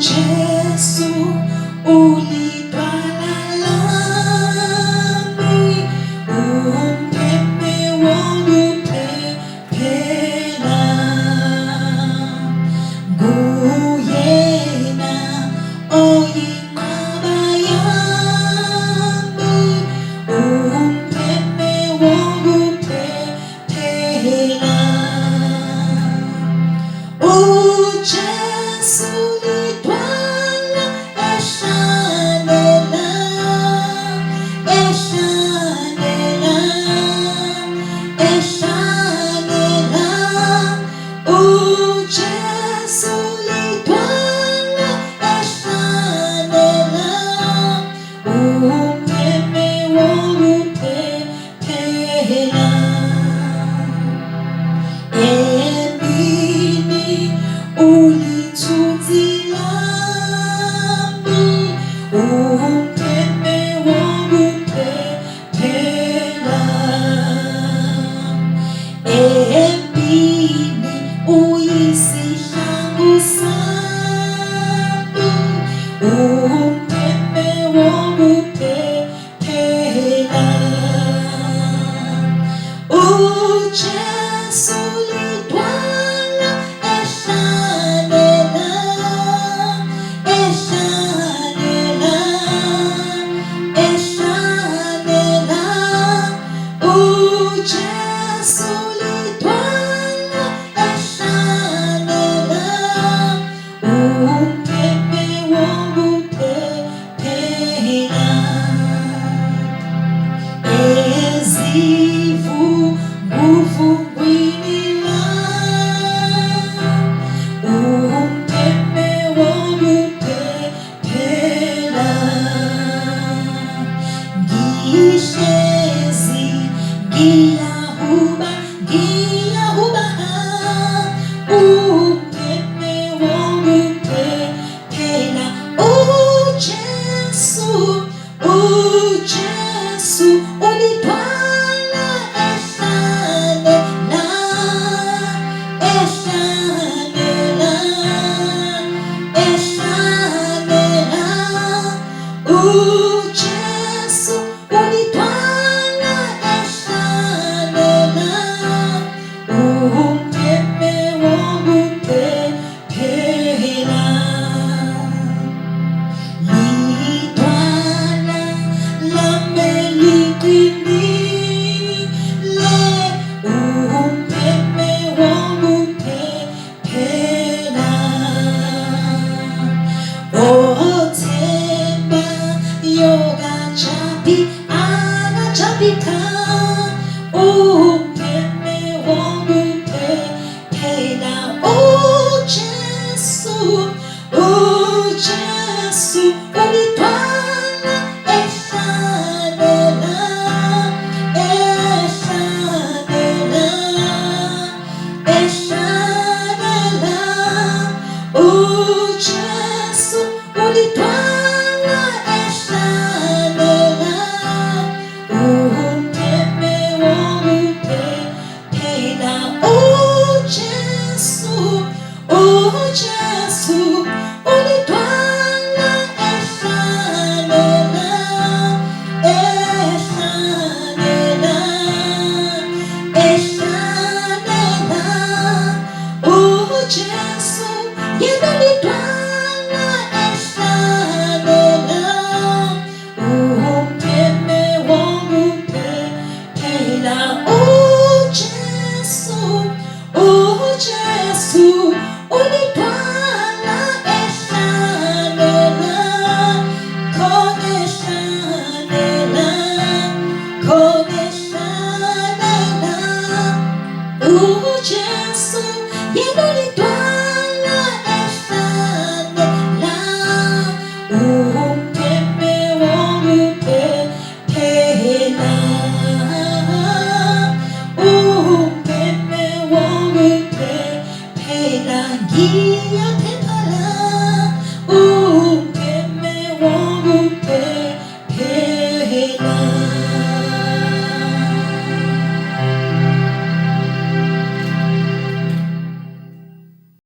UJESU ulidwala lami, umpheme wokuphephela. Nguyena oyinqaba yami, umpheme wokuphephela. UJESU ulidwala ehlanela, ehlanela, ehlanela. UJESU ulidwala ehlanela, umpheme wokuphephela. Emini ulithunzi lami, umpheme wokuphephela. Empini uyisihlangu sami, umpheme wokuphephela. UJESU ulidwala ehlanela, ehlanela, ehlanela. UJESU ulidwala ehlanela, umpheme wokuphephela. Ezivunguvungwini Umpheme wokuphephela. Ngihlezi ngiyahuba, ngiyahuba. Umpheme wokuphephela. UJESU, UJESU ulidwala ehlanela, ehlanela, ehlanela. UJESU ulidwala ehlanela, umpheme wokuphephela. Lidwala lami eliqinile, umpheme wokuphephela. Othembayo kajabhi, akajabhi cha,